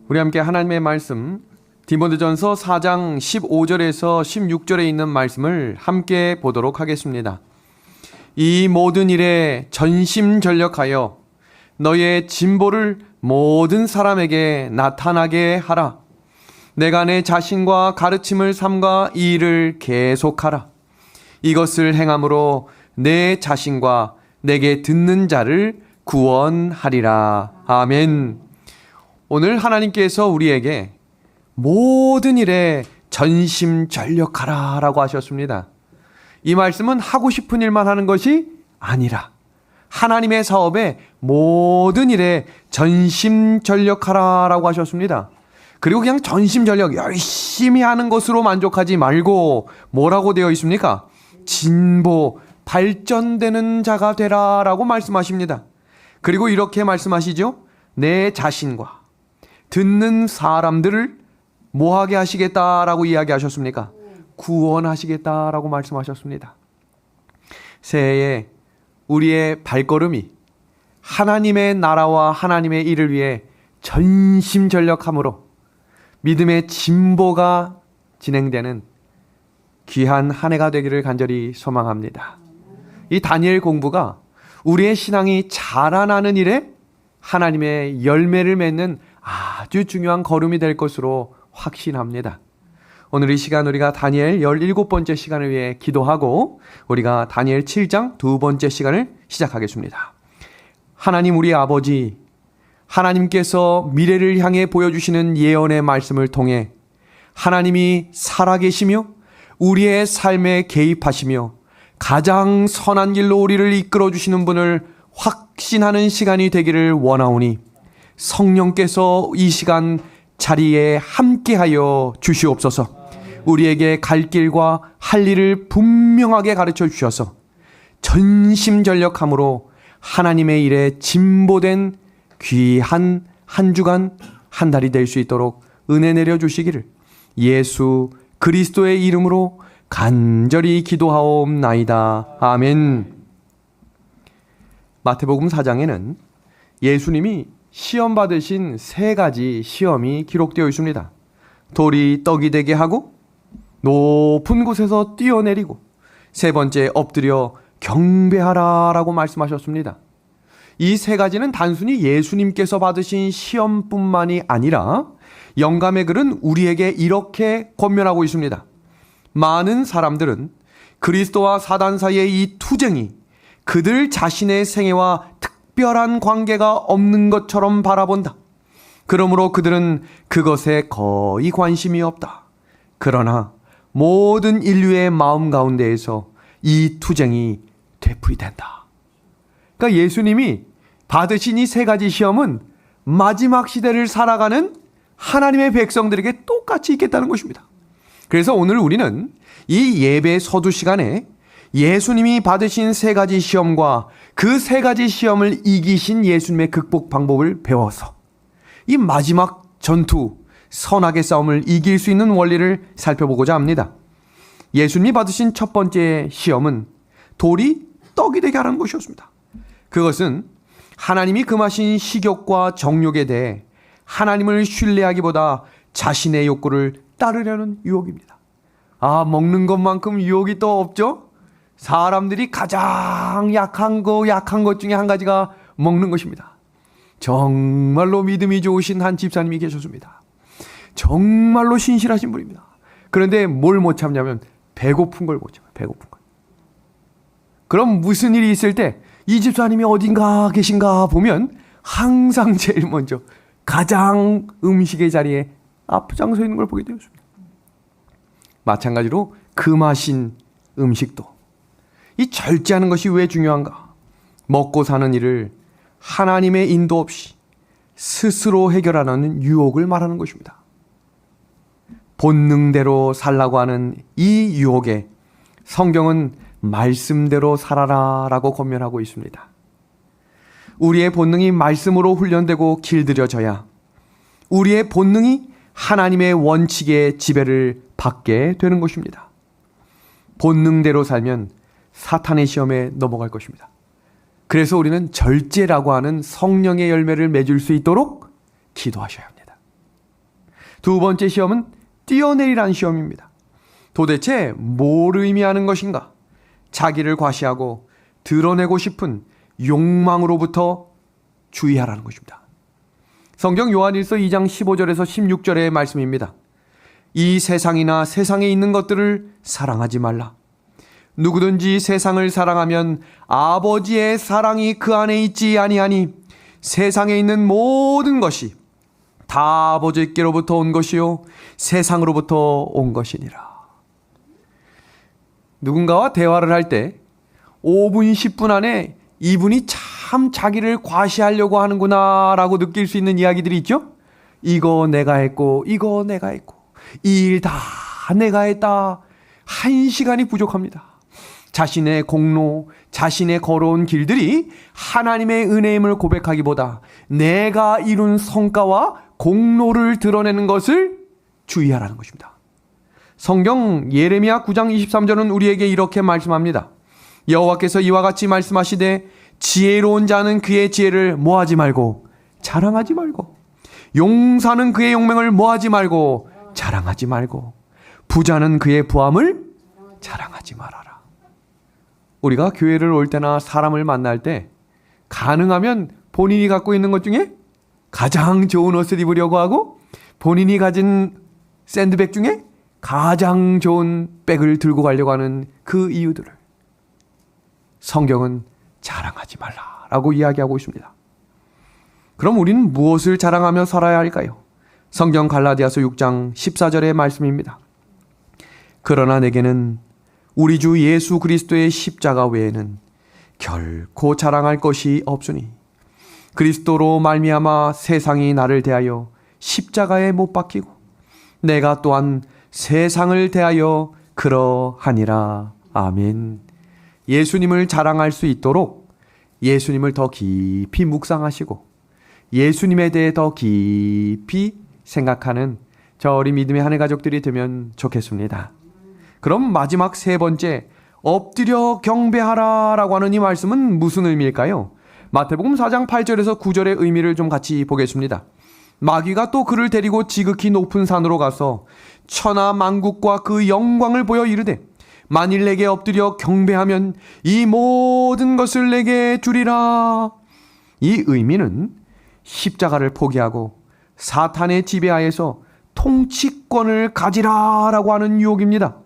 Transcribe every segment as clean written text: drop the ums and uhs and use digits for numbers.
우리 함께 하나님의 말씀 디모데전서 4장 15절에서 16절에 있는 말씀을 함께 보도록 하겠습니다. 이 모든 일에 전심전력하여 너의 진보를 모든 사람에게 나타나게 하라. 내가 내 자신과 가르침을 삼가 이 일을 계속하라. 이것을 행함으로 내 자신과 내게 듣는 자를 구원하리라. 아멘. 오늘 하나님께서 우리에게 모든 일에 전심전력하라 라고 하셨습니다. 이 말씀은 하고 싶은 일만 하는 것이 아니라 하나님의 사업에 모든 일에 전심전력하라 라고 하셨습니다. 그리고 그냥 전심전력 열심히 하는 것으로 만족하지 말고 뭐라고 되어 있습니까? 진보, 발전되는 자가 되라 라고 말씀하십니다. 그리고 이렇게 말씀하시죠. 내 자신과 듣는 사람들을 뭐하게 하시겠다라고 이야기하셨습니까? 구원하시겠다라고 말씀하셨습니다. 새해에 우리의 발걸음이 하나님의 나라와 하나님의 일을 위해 전심전력함으로 믿음의 진보가 진행되는 귀한 한 해가 되기를 간절히 소망합니다. 이 다니엘 공부가 우리의 신앙이 자라나는 일에 하나님의 열매를 맺는 아주 중요한 걸음이 될 것으로 확신합니다. 오늘 이 시간 우리가 다니엘 17번째 시간을 위해 기도하고 우리가 다니엘 7장 두 번째 시간을 시작하겠습니다. 하나님 우리 아버지, 하나님께서 미래를 향해 보여주시는 예언의 말씀을 통해 하나님이 살아계시며 우리의 삶에 개입하시며 가장 선한 길로 우리를 이끌어주시는 분을 확신하는 시간이 되기를 원하오니 성령께서 이 시간 자리에 함께하여 주시옵소서. 우리에게 갈 길과 할 일을 분명하게 가르쳐 주셔서 전심전력함으로 하나님의 일에 진보된 귀한 한 주간 한 달이 될 수 있도록 은혜 내려 주시기를 예수 그리스도의 이름으로 간절히 기도하옵나이다. 아멘. 마태복음 4장에는 예수님이 시험 받으신 세 가지 시험이 기록되어 있습니다. 돌이 떡이 되게 하고, 높은 곳에서 뛰어내리고, 세 번째 엎드려 경배하라 라고 말씀하셨습니다. 이 세 가지는 단순히 예수님께서 받으신 시험뿐만이 아니라 영감의 글은 우리에게 이렇게 권면하고 있습니다. 많은 사람들은 그리스도와 사단 사이의 이 투쟁이 그들 자신의 생애와 특별한 관계가 없는 것처럼 바라본다. 그러므로 그들은 그것에 거의 관심이 없다. 그러나 모든 인류의 마음 가운데에서 이 투쟁이 되풀이된다. 그러니까 예수님이 받으신 이 세 가지 시험은 마지막 시대를 살아가는 하나님의 백성들에게 똑같이 있겠다는 것입니다. 그래서 오늘 우리는 이 예배 서두 시간에 예수님이 받으신 세 가지 시험과 그 세 가지 시험을 이기신 예수님의 극복 방법을 배워서 이 마지막 전투, 선악의 싸움을 이길 수 있는 원리를 살펴보고자 합니다. 예수님이 받으신 첫 번째 시험은 돌이 떡이 되게 하라는 것이었습니다. 그것은 하나님이 금하신 식욕과 정욕에 대해 하나님을 신뢰하기보다 자신의 욕구를 따르려는 유혹입니다. 먹는 것만큼 유혹이 또 없죠? 사람들이 가장 약한 것 중에 한 가지가 먹는 것입니다. 정말로 믿음이 좋으신 한 집사님이 계셨습니다. 정말로 신실하신 분입니다. 그런데 뭘 못 참냐면 배고픈 걸 못 참아요. 배고픈 걸. 그럼 무슨 일이 있을 때 이 집사님이 어딘가 계신가 보면 항상 제일 먼저 가장 음식의 자리에 앞장서 있는 걸 보게 되었습니다. 마찬가지로 금하신 음식도 이 절제하는 것이 왜 중요한가? 먹고 사는 일을 하나님의 인도 없이 스스로 해결하는 유혹을 말하는 것입니다. 본능대로 살라고 하는 이 유혹에 성경은 말씀대로 살아라 라고 권면하고 있습니다. 우리의 본능이 말씀으로 훈련되고 길들여져야 우리의 본능이 하나님의 원칙의 지배를 받게 되는 것입니다. 본능대로 살면 사탄의 시험에 넘어갈 것입니다. 그래서 우리는 절제라고 하는 성령의 열매를 맺을 수 있도록 기도하셔야 합니다. 두 번째 시험은 뛰어내리라는 시험입니다. 도대체 뭘 의미하는 것인가? 자기를 과시하고 드러내고 싶은 욕망으로부터 주의하라는 것입니다. 성경 요한일서 2장 15절에서 16절의 말씀입니다. 이 세상이나 세상에 있는 것들을 사랑하지 말라. 누구든지 세상을 사랑하면 아버지의 사랑이 그 안에 있지 아니하니 세상에 있는 모든 것이 다 아버지께로부터 온 것이요 세상으로부터 온 것이니라. 누군가와 대화를 할 때 5분, 10분 안에 이분이 참 자기를 과시하려고 하는구나 라고 느낄 수 있는 이야기들이 있죠. 이거 내가 했고 이거 내가 했고 이 일 다 내가 했다. 1시간이 부족합니다. 자신의 공로, 자신의 걸어온 길들이 하나님의 은혜임을 고백하기보다 내가 이룬 성과와 공로를 드러내는 것을 주의하라는 것입니다. 성경 예레미야 9장 23절은 우리에게 이렇게 말씀합니다. 여호와께서 이와 같이 말씀하시되 지혜로운 자는 그의 지혜를 모하지 말고 자랑하지 말고 용사는 그의 용맹을 모하지 말고 자랑하지 말고 부자는 그의 부함을 자랑하지 말아라. 우리가 교회를 올 때나 사람을 만날 때 가능하면 본인이 갖고 있는 것 중에 가장 좋은 옷을 입으려고 하고 본인이 가진 샌드백 중에 가장 좋은 백을 들고 가려고 하는 그 이유들을 성경은 자랑하지 말라라고 이야기하고 있습니다. 그럼 우리는 무엇을 자랑하며 살아야 할까요? 성경 갈라디아서 6장 14절의 말씀입니다. 그러나 내게는 우리 주 예수 그리스도의 십자가 외에는 결코 자랑할 것이 없으니 그리스도로 말미암아 세상이 나를 대하여 십자가에 못 박히고 내가 또한 세상을 대하여 그러하니라. 아멘. 예수님을 자랑할 수 있도록 예수님을 더 깊이 묵상하시고 예수님에 대해 더 깊이 생각하는 저 어린 믿음의 하늘 가족들이 되면 좋겠습니다. 그럼 마지막 세 번째, 엎드려 경배하라 라고 하는 이 말씀은 무슨 의미일까요? 마태복음 4장 8절에서 9절의 의미를 좀 같이 보겠습니다. 마귀가 또 그를 데리고 지극히 높은 산으로 가서 천하 만국과 그 영광을 보여 이르되 만일 내게 엎드려 경배하면 이 모든 것을 내게 주리라. 이 의미는 십자가를 포기하고 사탄의 지배하에서 통치권을 가지라 라고 하는 유혹입니다.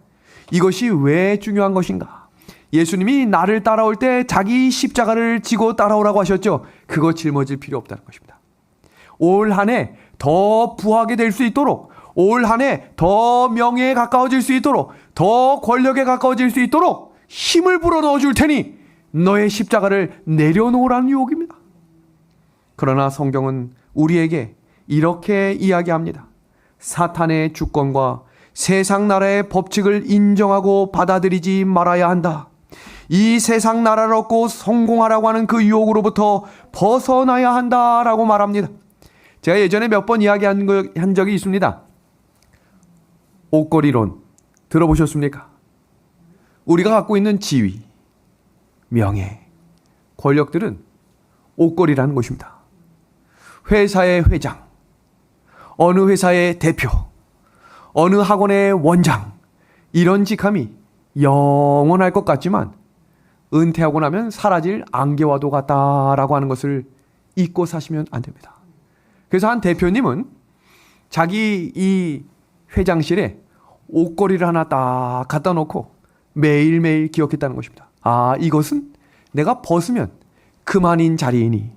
이것이 왜 중요한 것인가? 예수님이 나를 따라올 때 자기 십자가를 지고 따라오라고 하셨죠. 그거 짊어질 필요 없다는 것입니다. 올 한 해 더 부하게 될 수 있도록, 올 한 해 더 명예에 가까워질 수 있도록, 더 권력에 가까워질 수 있도록 힘을 불어넣어 줄 테니 너의 십자가를 내려놓으라는 유혹입니다. 그러나 성경은 우리에게 이렇게 이야기합니다. 사탄의 주권과 세상 나라의 법칙을 인정하고 받아들이지 말아야 한다. 이 세상 나라를 얻고 성공하라고 하는 그 유혹으로부터 벗어나야 한다라고 말합니다. 제가 예전에 몇 번 이야기한 적이 있습니다. 옷걸이론 들어보셨습니까? 우리가 갖고 있는 지위, 명예, 권력들은 옷걸이라는 것입니다. 회사의 회장, 어느 회사의 대표, 어느 학원의 원장, 이런 직함이 영원할 것 같지만 은퇴하고 나면 사라질 안개와도 같다라고 하는 것을 잊고 사시면 안 됩니다. 그래서 한 대표님은 자기 이 회장실에 옷걸이를 하나 딱 갖다 놓고 매일매일 기억했다는 것입니다. 아, 이것은 내가 벗으면 그만인 자리이니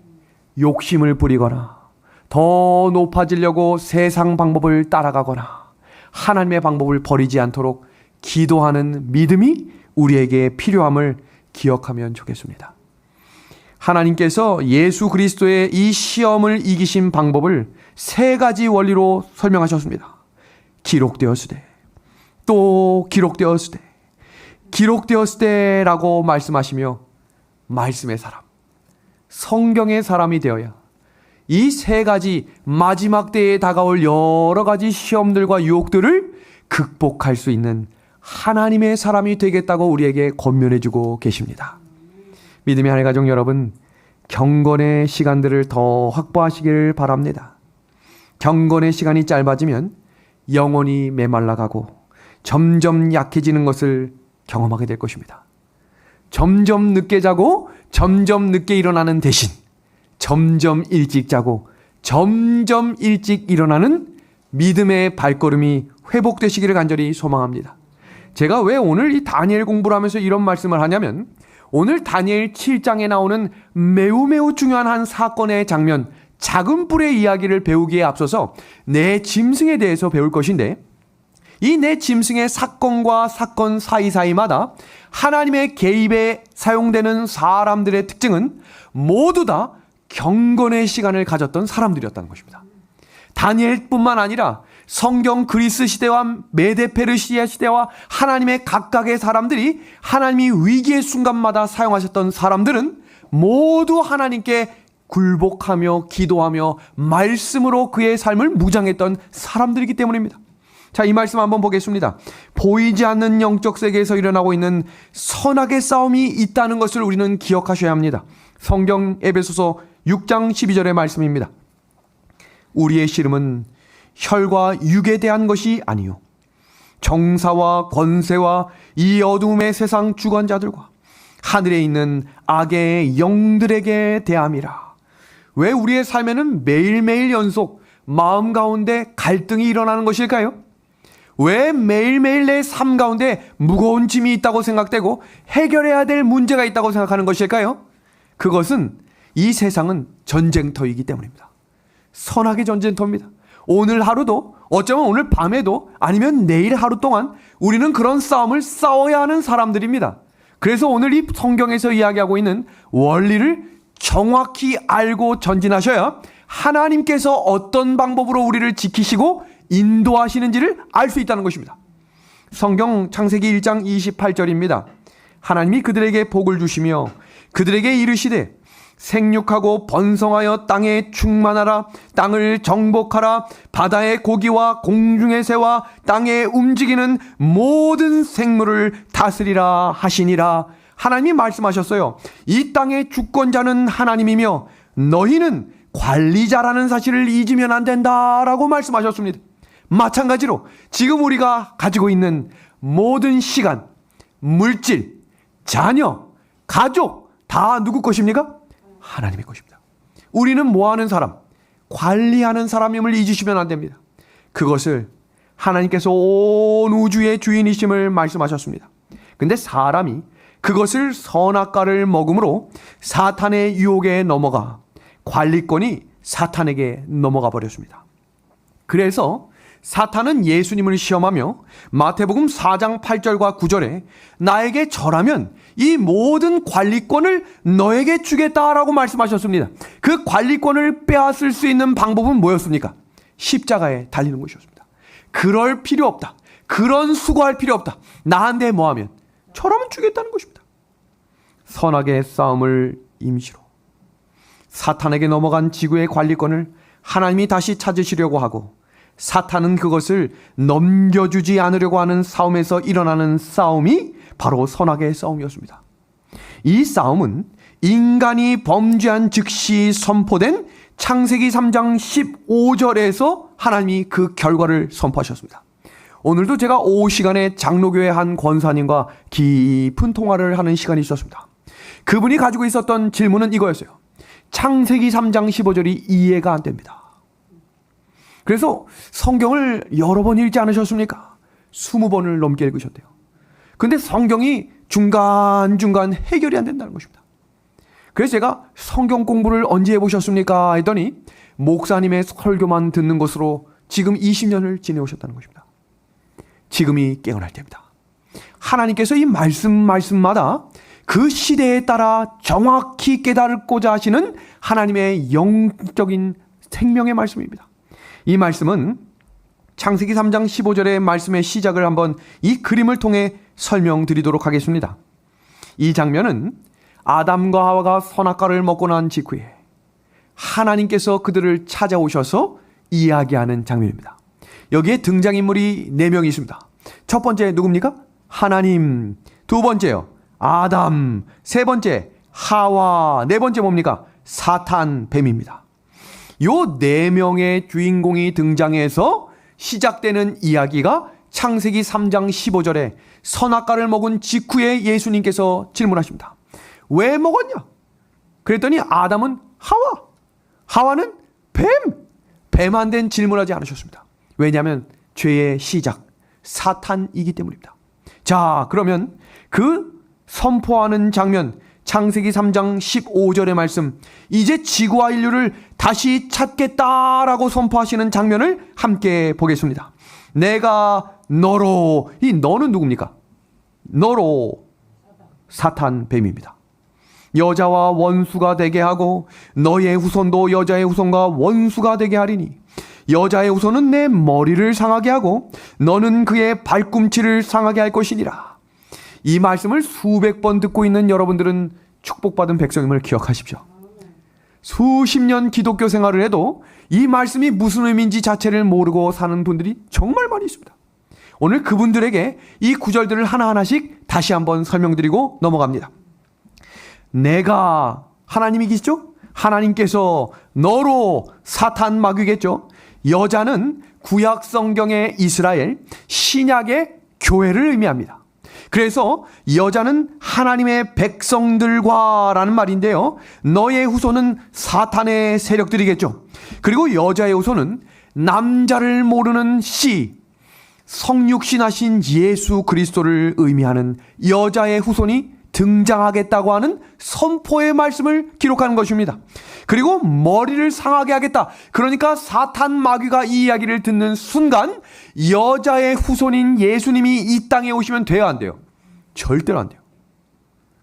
욕심을 부리거나 더 높아지려고 세상 방법을 따라가거나 하나님의 방법을 버리지 않도록 기도하는 믿음이 우리에게 필요함을 기억하면 좋겠습니다. 하나님께서 예수 그리스도의 이 시험을 이기신 방법을 세 가지 원리로 설명하셨습니다. 기록되었으되, 또 기록되었으되, 기록되었으되라고 말씀하시며 말씀의 사람, 성경의 사람이 되어야 이 세 가지 마지막 때에 다가올 여러 가지 시험들과 유혹들을 극복할 수 있는 하나님의 사람이 되겠다고 우리에게 권면해주고 계십니다. 믿음의 하늘 가족 여러분, 경건의 시간들을 더 확보하시길 바랍니다. 경건의 시간이 짧아지면 영혼이 메말라가고 점점 약해지는 것을 경험하게 될 것입니다. 점점 늦게 자고 점점 늦게 일어나는 대신 점점 일찍 자고 점점 일찍 일어나는 믿음의 발걸음이 회복되시기를 간절히 소망합니다. 제가 왜 오늘 이 다니엘 공부를 하면서 이런 말씀을 하냐면, 오늘 다니엘 7장에 나오는 매우 중요한 한 사건의 장면, 작은 뿔의 이야기를 배우기에 앞서서 내 짐승에 대해서 배울 것인데, 이 내 짐승의 사건과 사건 사이사이마다 하나님의 개입에 사용되는 사람들의 특징은 모두 다 경건의 시간을 가졌던 사람들이었다는 것입니다. 다니엘뿐만 아니라 성경 그리스 시대와 메데 페르시아 시대와 하나님의 각각의 사람들이 하나님이 위기의 순간마다 사용하셨던 사람들은 모두 하나님께 굴복하며 기도하며 말씀으로 그의 삶을 무장했던 사람들이기 때문입니다. 자, 이 말씀 한번 보겠습니다. 보이지 않는 영적 세계에서 일어나고 있는 선악의 싸움이 있다는 것을 우리는 기억하셔야 합니다. 성경 에베소서 6장 12절의 말씀입니다. 우리의 씨름은 혈과 육에 대한 것이 아니요 정사와 권세와 이 어둠의 세상 주관자들과 하늘에 있는 악의 영들에게 대함이라. 왜 우리의 삶에는 매일매일 연속 마음 가운데 갈등이 일어나는 것일까요? 왜 매일매일 내 삶 가운데 무거운 짐이 있다고 생각되고 해결해야 될 문제가 있다고 생각하는 것일까요? 그것은 이 세상은 전쟁터이기 때문입니다. 선악의 전쟁터입니다. 오늘 하루도, 어쩌면 오늘 밤에도, 아니면 내일 하루 동안 우리는 그런 싸움을 싸워야 하는 사람들입니다. 그래서 오늘 이 성경에서 이야기하고 있는 원리를 정확히 알고 전진하셔야 하나님께서 어떤 방법으로 우리를 지키시고 인도하시는지를 알 수 있다는 것입니다. 성경 창세기 1장 28절입니다. 하나님이 그들에게 복을 주시며 그들에게 이르시되 생육하고 번성하여 땅에 충만하라. 땅을 정복하라. 바다의 고기와 공중의 새와 땅에 움직이는 모든 생물을 다스리라 하시니라. 하나님이 말씀하셨어요. 이 땅의 주권자는 하나님이며 너희는 관리자라는 사실을 잊으면 안 된다라고 말씀하셨습니다. 마찬가지로 지금 우리가 가지고 있는 모든 시간, 물질, 자녀, 가족 다 누구 것입니까? 하나님의 것입니다. 우리는 뭐하는 사람? 관리하는 사람임을 잊으시면 안 됩니다. 그것을 하나님께서 온 우주의 주인이심을 말씀하셨습니다. 근데 사람이 그것을 선악과를 먹음으로 사탄의 유혹에 넘어가 관리권이 사탄에게 넘어가 버렸습니다. 그래서 사탄은 예수님을 시험하며 마태복음 4장 8절과 9절에 나에게 절하면 이 모든 관리권을 너에게 주겠다라고 말씀하셨습니다. 그 관리권을 빼앗을 수 있는 방법은 뭐였습니까? 십자가에 달리는 것이었습니다. 그럴 필요 없다. 그런 수고할 필요 없다. 나한테 뭐하면 저라면 주겠다는 것입니다. 선악의 싸움을 임시로 사탄에게 넘어간 지구의 관리권을 하나님이 다시 찾으시려고 하고 사탄은 그것을 넘겨주지 않으려고 하는 싸움에서 일어나는 싸움이 바로 선악의 싸움이었습니다. 이 싸움은 인간이 범죄한 즉시 선포된 창세기 3장 15절에서 하나님이 그 결과를 선포하셨습니다. 오늘도 제가 오후 시간에 장로교회 한 권사님과 깊은 통화를 하는 시간이 있었습니다. 그분이 가지고 있었던 질문은 이거였어요. 창세기 3장 15절이 이해가 안 됩니다. 그래서 성경을 여러 번 읽지 않으셨습니까? 20번을 넘게 읽으셨대요. 근데 성경이 중간중간 해결이 안 된다는 것입니다. 그래서 제가 성경 공부를 언제 해보셨습니까? 했더니 목사님의 설교만 듣는 것으로 지금 20년을 지내오셨다는 것입니다. 지금이 깨어날 때입니다. 하나님께서 이 말씀마다 그 시대에 따라 정확히 깨달고자 하시는 하나님의 영적인 생명의 말씀입니다. 이 말씀은 창세기 3장 15절의 말씀의 시작을 한번 이 그림을 통해 설명드리도록 하겠습니다. 이 장면은 아담과 하와가 선악과를 먹고 난 직후에 하나님께서 그들을 찾아오셔서 이야기하는 장면입니다. 여기에 등장인물이 4명이 있습니다. 첫 번째 누굽니까? 하나님, 두 번째요 아담, 세 번째 하와, 네 번째 뭡니까? 사탄, 뱀입니다. 요 네 명의 주인공이 등장해서 시작되는 이야기가 창세기 3장 15절에 선악과를 먹은 직후에 예수님께서 질문하십니다. 왜 먹었냐? 그랬더니 아담은 하와, 하와는 뱀, 뱀한테 질문하지 않으셨습니다. 왜냐하면 죄의 시작, 사탄이기 때문입니다. 자, 그러면 그 선포하는 장면, 창세기 3장 15절의 말씀, 이제 지구와 인류를 다시 찾겠다라고 선포하시는 장면을 함께 보겠습니다. 내가 너로, 이 너는 누굽니까? 너로, 사탄, 뱀입니다. 여자와 원수가 되게 하고 너의 후손도 여자의 후손과 원수가 되게 하리니 여자의 후손은 내 머리를 상하게 하고 너는 그의 발꿈치를 상하게 할 것이니라. 이 말씀을 수백 번 듣고 있는 여러분들은 축복받은 백성임을 기억하십시오. 수십 년 기독교 생활을 해도 이 말씀이 무슨 의미인지 자체를 모르고 사는 분들이 정말 많이 있습니다. 오늘 그분들에게 이 구절들을 하나하나씩 다시 한번 설명드리고 넘어갑니다. 내가, 하나님이 계시죠? 하나님께서 너로, 사탄 마귀겠죠? 여자는 구약 성경의 이스라엘, 신약의 교회를 의미합니다. 그래서 여자는 하나님의 백성들과 라는 말인데요, 너의 후손은 사탄의 세력들이겠죠. 그리고 여자의 후손은 남자를 모르는 씨, 성육신하신 예수 그리스도를 의미하는 여자의 후손이 등장하겠다고 하는 선포의 말씀을 기록하는 것입니다. 그리고 머리를 상하게 하겠다. 그러니까 사탄 마귀가 이 이야기를 듣는 순간 여자의 후손인 예수님이 이 땅에 오시면 돼야 안 돼요? 절대로 안 돼요.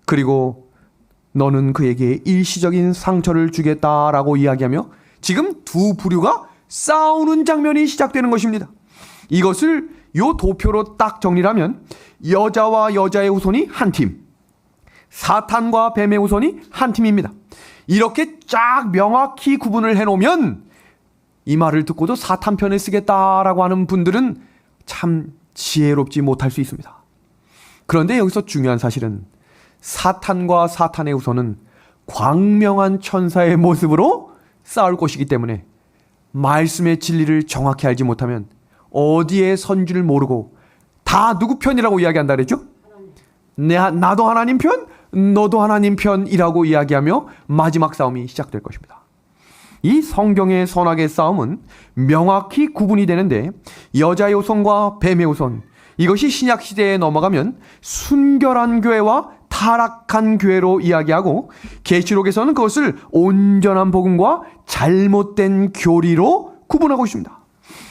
그리고 너는 그에게 일시적인 상처를 주겠다라고 이야기하며 지금 두 부류가 싸우는 장면이 시작되는 것입니다. 이것을 요 도표로 딱 정리하면 여자와 여자의 후손이 한 팀, 사탄과 뱀의 후손이 한 팀입니다. 이렇게 쫙 명확히 구분을 해놓으면 이 말을 듣고도 사탄 편에 쓰겠다라고 하는 분들은 참 지혜롭지 못할 수 있습니다. 그런데 여기서 중요한 사실은 사탄과 사탄의 후손은 광명한 천사의 모습으로 싸울 것이기 때문에 말씀의 진리를 정확히 알지 못하면 어디에 선지를 모르고 다 누구 편이라고 이야기한다 그랬죠? 나도 하나님 편, 너도 하나님 편이라고 이야기하며 마지막 싸움이 시작될 것입니다. 이 성경의 선악의 싸움은 명확히 구분이 되는데 여자의 후손과 뱀의 후손, 이것이 신약 시대에 넘어가면 순결한 교회와 타락한 교회로 이야기하고 계시록에서는 그것을 온전한 복음과 잘못된 교리로 구분하고 있습니다.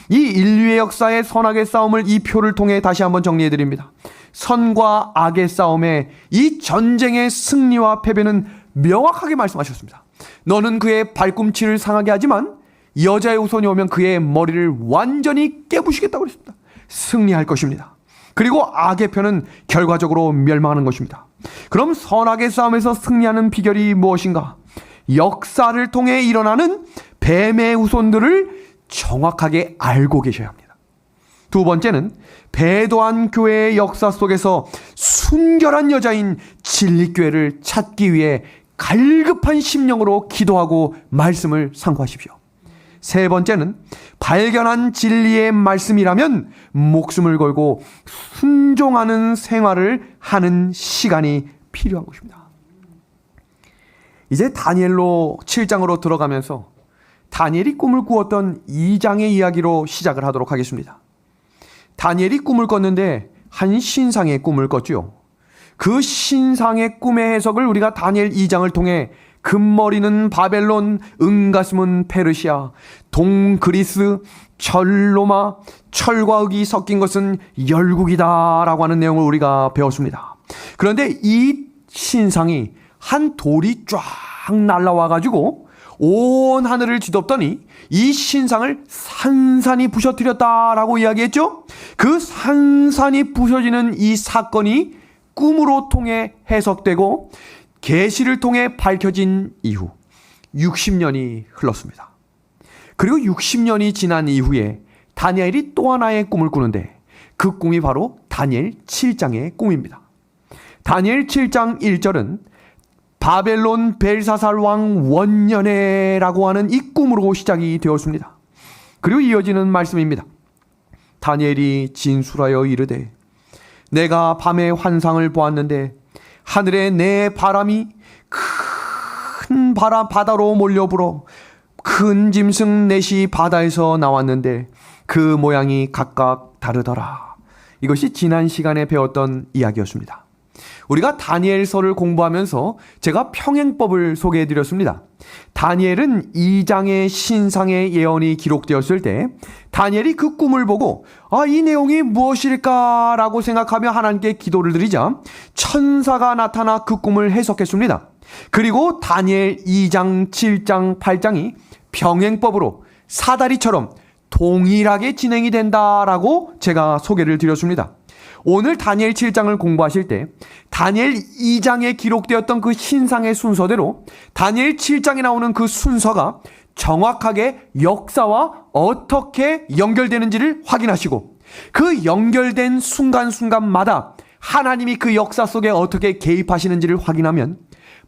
이 인류의 역사의 선악의 싸움을 이 표를 통해 다시 한번 정리해드립니다. 선과 악의 싸움에 이 전쟁의 승리와 패배는 명확하게 말씀하셨습니다. 너는 그의 발꿈치를 상하게 하지만 여자의 후손이 오면 그의 머리를 완전히 깨부시겠다고 그랬습니다. 승리할 것입니다. 그리고 악의 편은 결과적으로 멸망하는 것입니다. 그럼 선악의 싸움에서 승리하는 비결이 무엇인가? 역사를 통해 일어나는 뱀의 후손들을 정확하게 알고 계셔야 합니다. 두 번째는 배도한 교회의 역사 속에서 순결한 여자인 진리교회를 찾기 위해 갈급한 심령으로 기도하고 말씀을 상고하십시오. 세 번째는 발견한 진리의 말씀이라면 목숨을 걸고 순종하는 생활을 하는 시간이 필요한 것입니다. 이제 다니엘로 7장으로 들어가면서 다니엘이 꿈을 꾸었던 2장의 이야기로 시작을 하도록 하겠습니다. 다니엘이 꿈을 꿨는데 한 신상의 꿈을 꿨죠. 그 신상의 꿈의 해석을 우리가 다니엘 2장을 통해 금머리는 바벨론, 은가슴은 페르시아, 동그리스, 철로마, 철과 흙이 섞인 것은 열국이다 라고 하는 내용을 우리가 배웠습니다. 그런데 이 신상이 한 돌이 쫙 날라와 가지고 온 하늘을 뒤덮더니 이 신상을 산산이 부셔뜨렸다라고 이야기했죠. 그 산산이 부셔지는 이 사건이 꿈으로 통해 해석되고 계시를 통해 밝혀진 이후 60년이 흘렀습니다. 그리고 60년이 지난 이후에 다니엘이 또 하나의 꿈을 꾸는데 그 꿈이 바로 다니엘 7장의 꿈입니다. 다니엘 7장 1절은 바벨론 벨사살 왕 원년에라고 하는 이 꿈으로 시작이 되었습니다. 그리고 이어지는 말씀입니다. 다니엘이 진술하여 이르되 내가 밤에 환상을 보았는데 하늘에 내 바람이 큰 바다로 몰려 불어 큰 짐승 넷이 바다에서 나왔는데 그 모양이 각각 다르더라. 이것이 지난 시간에 배웠던 이야기였습니다. 우리가 다니엘서를 공부하면서 제가 평행법을 소개해드렸습니다. 다니엘은 2장의 신상의 예언이 기록되었을 때 다니엘이 그 꿈을 보고 이 내용이 무엇일까 라고 생각하며 하나님께 기도를 드리자 천사가 나타나 그 꿈을 해석했습니다. 그리고 다니엘 2장, 7장, 8장이 병행법으로 사다리처럼 동일하게 진행이 된다라고 제가 소개를 드렸습니다. 오늘 다니엘 7장을 공부하실 때 다니엘 2장에 기록되었던 그 신상의 순서대로 다니엘 7장에 나오는 그 순서가 정확하게 역사와 어떻게 연결되는지를 확인하시고 그 연결된 순간순간마다 하나님이 그 역사 속에 어떻게 개입하시는지를 확인하면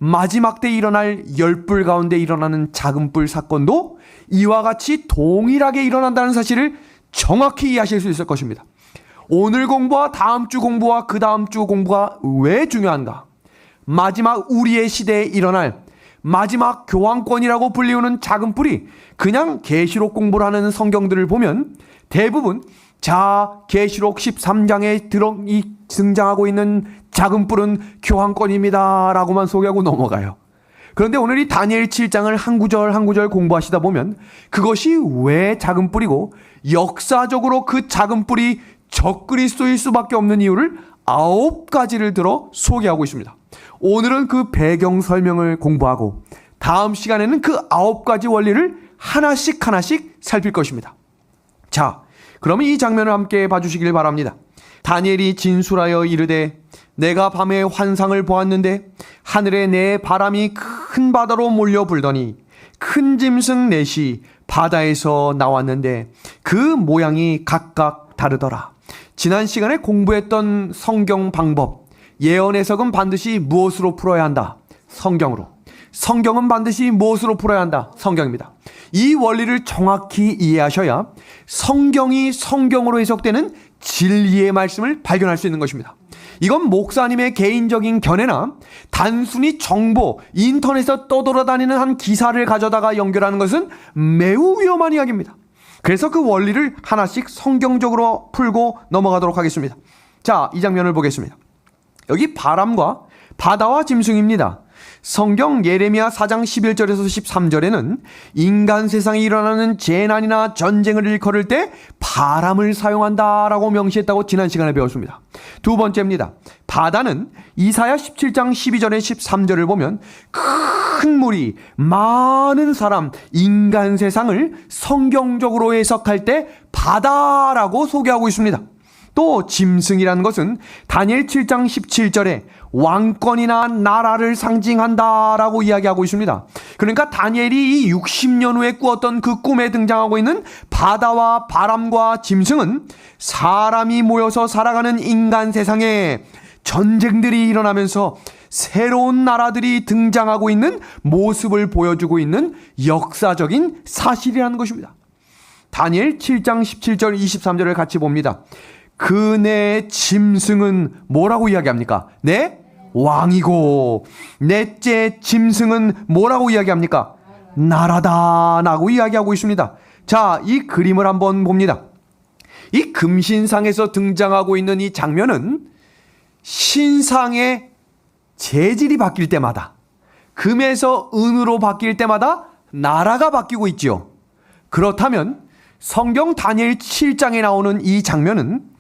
마지막 때 일어날 열불 가운데 일어나는 작은 불 사건도 이와 같이 동일하게 일어난다는 사실을 정확히 이해하실 수 있을 것입니다. 오늘 공부와 다음 주 공부와 그 다음 주 공부가 왜 중요한가? 마지막 우리의 시대에 일어날 마지막 교황권이라고 불리우는 작은 뿔이 그냥 계시록 공부를 하는 성경들을 보면 대부분 계시록 13장에 등장하고 있는 작은 뿔은 교황권입니다 라고만 소개하고 넘어가요. 그런데 오늘 이 다니엘 7장을 한 구절 한 구절 공부하시다 보면 그것이 왜 작은 뿔이고 역사적으로 그 작은 뿔이 적그리스도일 수밖에 없는 이유를 9가지를 들어 소개하고 있습니다. 오늘은 그 배경 설명을 공부하고 다음 시간에는 그 9가지 원리를 하나씩 살필 것입니다. 자, 그러면 이 장면을 함께 봐주시길 바랍니다. 다니엘이 진술하여 이르되 내가 밤에 환상을 보았는데 하늘에 내 바람이 큰 바다로 몰려 불더니 큰 짐승 넷이 바다에서 나왔는데 그 모양이 각각 다르더라. 지난 시간에 공부했던 성경 방법, 예언 해석은 반드시 무엇으로 풀어야 한다? 성경으로. 성경은 반드시 무엇으로 풀어야 한다? 성경입니다. 이 원리를 정확히 이해하셔야 성경이 성경으로 해석되는 진리의 말씀을 발견할 수 있는 것입니다. 이건 목사님의 개인적인 견해나 단순히 정보, 인터넷에서 떠돌아다니는 한 기사를 가져다가 연결하는 것은 매우 위험한 이야기입니다. 그래서 그 원리를 하나씩 성경적으로 풀고 넘어가도록 하겠습니다. 자, 이 장면을 보겠습니다. 여기 바람과 바다와 짐승입니다. 성경 예레미야 4장 11절에서 13절에는 인간 세상에 일어나는 재난이나 전쟁을 일컬을 때 바람을 사용한다라고 명시했다고 지난 시간에 배웠습니다. 두 번째입니다. 바다는 이사야 17장 12절에 13절을 보면 큰 무리, 많은 사람, 인간 세상을 성경적으로 해석할 때 바다라고 소개하고 있습니다. 또 짐승이라는 것은 다니엘 7장 17절에 왕권이나 나라를 상징한다라고 이야기하고 있습니다. 그러니까 다니엘이 이 60년 후에 꾸었던 그 꿈에 등장하고 있는 바다와 바람과 짐승은 사람이 모여서 살아가는 인간 세상에 전쟁들이 일어나면서 새로운 나라들이 등장하고 있는 모습을 보여주고 있는 역사적인 사실이라는 것입니다. 다니엘 7장 17절 23절을 같이 봅니다. 그 내 짐승은 뭐라고 이야기합니까? 네? 왕이고 넷째 짐승은 뭐라고 이야기합니까? 나라다라고 이야기하고 있습니다. 자, 이 그림을 한번 봅니다. 이 금신상에서 등장하고 있는 이 장면은 신상의 재질이 바뀔 때마다 금에서 은으로 바뀔 때마다 나라가 바뀌고 있지요. 그렇다면 성경 다니엘 7장에 나오는 이 장면은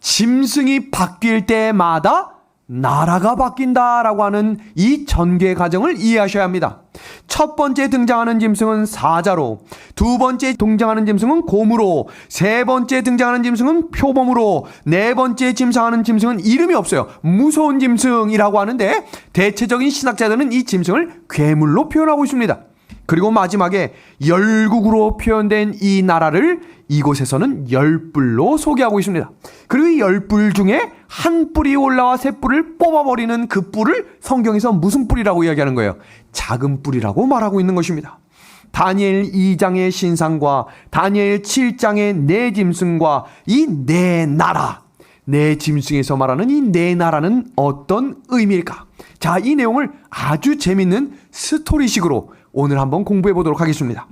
짐승이 바뀔 때마다 나라가 바뀐다라고 하는 이 전개 과정을 이해하셔야 합니다. 첫 번째 등장하는 짐승은 사자로, 두 번째 등장하는 짐승은 곰으로, 세 번째 등장하는 짐승은 표범으로, 네 번째 등장하는 짐승은 이름이 없어요. 무서운 짐승이라고 하는데 대체적인 신학자들은 이 짐승을 괴물로 표현하고 있습니다. 그리고 마지막에 열국으로 표현된 이 나라를 이곳에서는 열뿔로 소개하고 있습니다. 그리고 이 열뿔 중에 한 뿔이 올라와 새 뿔을 뽑아버리는 그 뿔을 성경에서 무슨 뿔이라고 이야기하는 거예요? 작은 뿔이라고 말하고 있는 것입니다. 다니엘 2장의 신상과 다니엘 7장의 네 짐승과 이 네 나라, 네 짐승에서 말하는 이 네 나라는 어떤 의미일까? 자, 이 내용을 아주 재밌는 스토리식으로 오늘 한번 공부해 보도록 하겠습니다.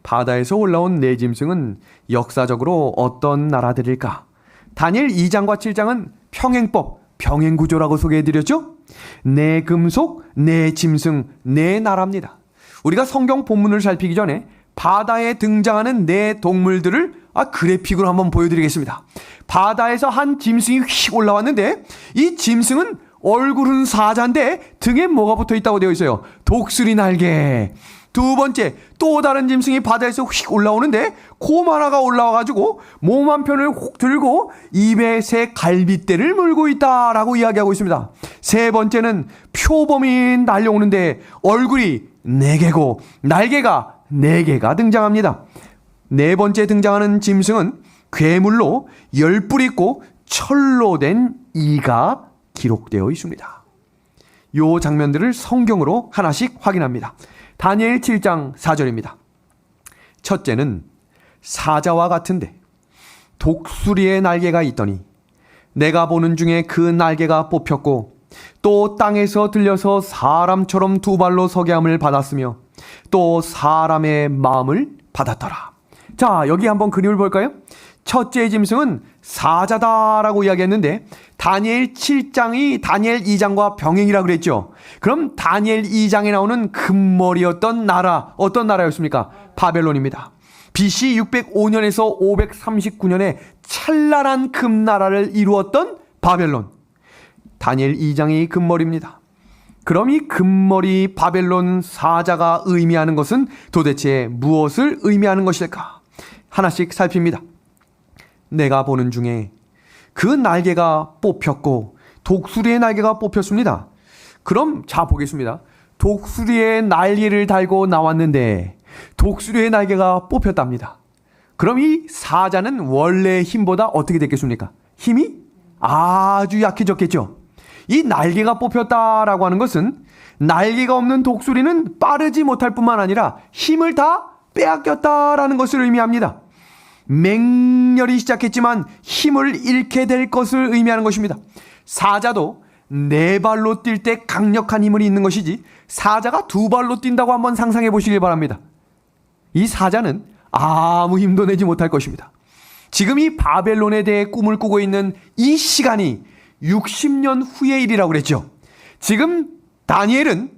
바다에서 올라온 네 짐승은 역사적으로 어떤 나라들일까? 다니엘 2장과 7장은 평행법, 병행구조라고 소개해 드렸죠? 네 금속, 네 짐승, 네 나라입니다. 우리가 성경 본문을 살피기 전에 바다에 등장하는 네 동물들을 그래픽으로 한번 보여드리겠습니다. 바다에서 한 짐승이 휙 올라왔는데 이 짐승은 얼굴은 사자인데 등에 뭐가 붙어 있다고 되어 있어요? 독수리 날개. 두 번째, 또 다른 짐승이 바다에서 휙 올라오는데 곰 하나가 올라와가지고 몸 한편을 혹 들고 입에 새 갈빗대를 물고 있다라고 이야기하고 있습니다. 세 번째는 표범이 날려오는데 얼굴이 4개고 날개가 4개가 등장합니다. 네 번째 등장하는 짐승은 괴물로 10뿔 있고 철로 된 이가 기록되어 있습니다. 이 장면들을 성경으로 하나씩 확인합니다. 다니엘 7장 4절입니다. 첫째는 사자와 같은데 독수리의 날개가 있더니 내가 보는 중에 그 날개가 뽑혔고 또 땅에서 들려서 사람처럼 두 발로 서게 함을 받았으며 또 사람의 마음을 받았더라. 자, 여기 한번 그림을 볼까요? 첫째 짐승은 사자다라고 이야기했는데 다니엘 7장이 다니엘 2장과 병행이라고 그랬죠. 그럼 다니엘 2장에 나오는 금머리였던 나라, 어떤 나라였습니까? 바벨론입니다. BC 605년에서 539년에 찬란한 금나라를 이루었던 바벨론. 다니엘 2장이 금머리입니다. 그럼 이 금머리 바벨론 사자가 의미하는 것은 도대체 무엇을 의미하는 것일까? 하나씩 살핍니다. 내가 보는 중에 그 날개가 뽑혔고 독수리의 날개가 뽑혔습니다. 그럼 자 보겠습니다. 독수리의 날개를 달고 나왔는데 독수리의 날개가 뽑혔답니다. 그럼 이 사자는 원래의 힘보다 어떻게 됐겠습니까? 힘이 아주 약해졌겠죠. 이 날개가 뽑혔다라고 하는 것은 날개가 없는 독수리는 빠르지 못할 뿐만 아니라 힘을 다 빼앗겼다라는 것을 의미합니다. 맹렬히 시작했지만 힘을 잃게 될 것을 의미하는 것입니다. 사자도 4발로 뛸 때 강력한 힘을 잃는 것이지 사자가 2발로 뛴다고 한번 상상해 보시길 바랍니다. 이 사자는 아무 힘도 내지 못할 것입니다. 지금 이 바벨론에 대해 꿈을 꾸고 있는 이 시간이 60년 후의 일이라고 그랬죠. 지금 다니엘은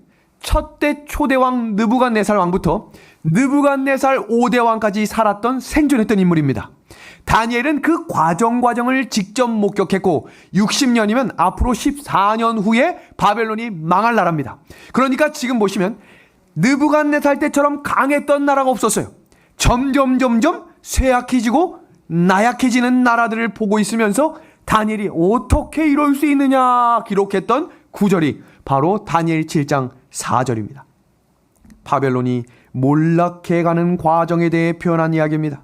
첫대 초대왕 느부갓네살 왕부터 느부갓네살 5대 왕까지 살았던 생존했던 인물입니다. 다니엘은 그 과정을 직접 목격했고 60년이면 앞으로 14년 후에 바벨론이 망할 나라입니다. 그러니까 지금 보시면 느부갓네살 때처럼 강했던 나라가 없었어요. 점점 쇠약해지고 나약해지는 나라들을 보고 있으면서 다니엘이 어떻게 이럴 수 있느냐 기록했던 구절이 바로 다니엘 7장 4절입니다. 바벨론이 몰락해가는 과정에 대해 표현한 이야기입니다.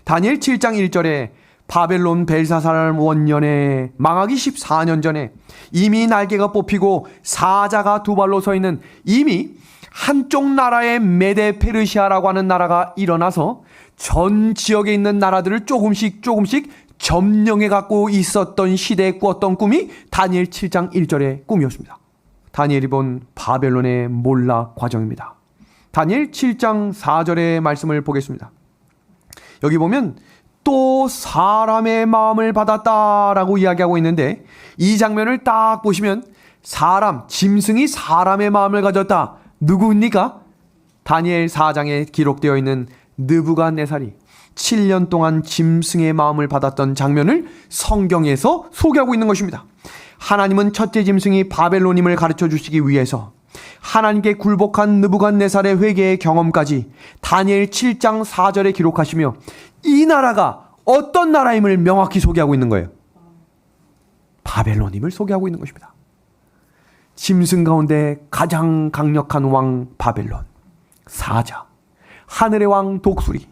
다니엘 7장 1절에 바벨론 벨사살 원년에 망하기 14년 전에 이미 날개가 뽑히고 사자가 2발로 서 있는 이미 한쪽 나라의 메데 페르시아라고 하는 나라가 일어나서 전 지역에 있는 나라들을 조금씩 점령해 갖고 있었던 시대에 꾸었던 꿈이 다니엘 7장 1절의 꿈이었습니다. 다니엘이 본 바벨론의 몰락 과정입니다. 다니엘 7장 4절의 말씀을 보겠습니다. 여기 보면 또 사람의 마음을 받았다라고 이야기하고 있는데 이 장면을 딱 보시면 짐승이 사람의 마음을 가졌다. 누구입니까? 다니엘 4장에 기록되어 있는 느부갓네살이 7년 동안 짐승의 마음을 받았던 장면을 성경에서 소개하고 있는 것입니다. 하나님은 첫째 짐승이 바벨론임을 가르쳐 주시기 위해서 하나님께 굴복한 느부갓네살의 회개의 경험까지 다니엘 7장 4절에 기록하시며 이 나라가 어떤 나라임을 명확히 소개하고 있는 거예요. 바벨론임을 소개하고 있는 것입니다. 짐승 가운데 가장 강력한 왕 바벨론. 사자, 하늘의 왕 독수리,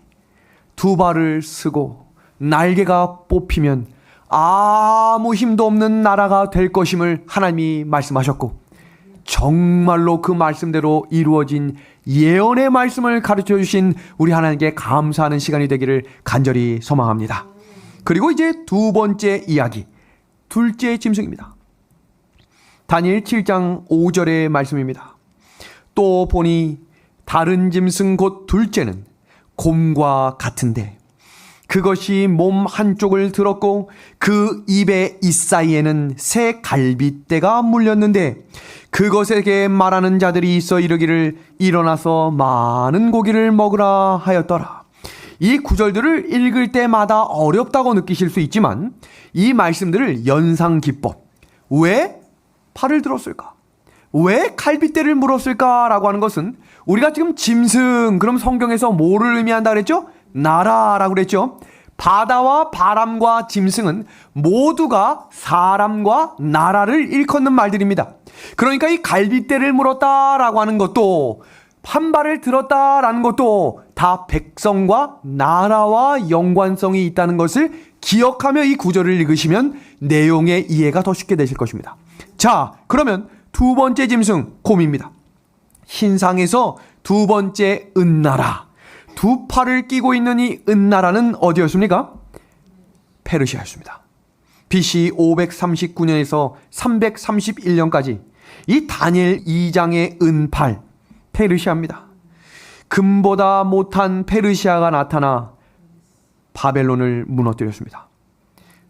두 발을 쓰고 날개가 뽑히면 아무 힘도 없는 나라가 될 것임을 하나님이 말씀하셨고, 정말로 그 말씀대로 이루어진 예언의 말씀을 가르쳐 주신 우리 하나님께 감사하는 시간이 되기를 간절히 소망합니다. 그리고 이제 두 번째 이야기, 둘째 짐승입니다. 다니엘 7장 5절의 말씀입니다. 또 보니 다른 짐승 곧 둘째는 곰과 같은데 그것이 몸 한쪽을 들었고 그 입의 이사이에는 새 갈빗대가 물렸는데 그것에게 말하는 자들이 있어 이르기를 일어나서 많은 고기를 먹으라 하였더라. 이 구절들을 읽을 때마다 어렵다고 느끼실 수 있지만 이 말씀들을 연상기법, 왜 팔을 들었을까? 왜 갈빗대를 물었을까라고 하는 것은 우리가 지금 짐승, 그럼 성경에서 뭐를 의미한다 그랬죠? 나라라고 그랬죠. 바다와 바람과 짐승은 모두가 사람과 나라를 일컫는 말들입니다. 그러니까 이 갈빗대를 물었다라고 하는 것도, 한 발을 들었다라는 것도 다 백성과 나라와 연관성이 있다는 것을 기억하며 이 구절을 읽으시면 내용의 이해가 더 쉽게 되실 것입니다. 자, 그러면 두 번째 짐승, 곰입니다. 신상에서 두 번째 은나라, 두 팔을 끼고 있는 이 은나라는 어디였습니까? 페르시아였습니다. BC 539년에서 331년까지 이 다니엘 2장의 은팔, 페르시아입니다. 금보다 못한 페르시아가 나타나 바벨론을 무너뜨렸습니다.